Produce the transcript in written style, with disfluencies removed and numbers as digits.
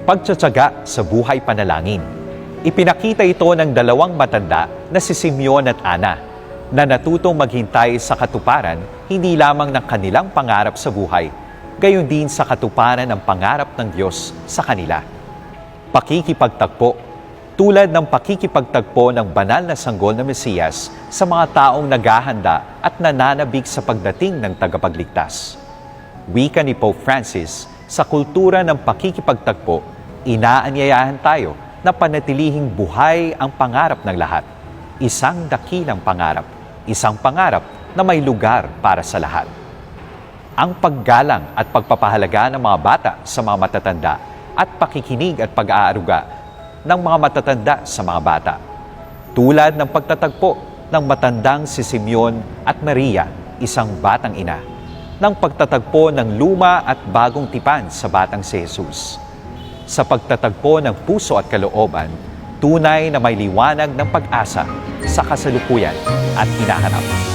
pagtsatsaga sa buhay panalangin. Ipinakita ito ng dalawang matanda na si Simeon at Ana na natutong maghintay sa katuparan hindi lamang ng kanilang pangarap sa buhay, gayon din sa katuparan ng pangarap ng Diyos sa kanila. Pakikipagtagpo. Tulad ng pakikipagtagpo ng banal na sanggol na Mesiyas sa mga taong naghahanda at nananabik sa pagdating ng tagapagligtas. Wika ni Pope Francis, sa kultura ng pakikipagtagpo, inaanyayahan tayo na panatilihing buhay ang pangarap ng lahat. Isang dakilang pangarap, isang pangarap na may lugar para sa lahat. Ang paggalang at pagpapahalaga ng mga bata sa mga matatanda at pakikinig at pag-aaruga ng mga matatanda sa mga bata. Tulad ng pagtatagpo ng matandang si Simeon at Maria, isang batang ina, ng pagtatagpo ng luma at bagong tipan sa batang si Jesus. Sa pagtatagpo ng puso at kalooban, tunay na may liwanag ng pag-asa sa kasalukuyan at hinahanap.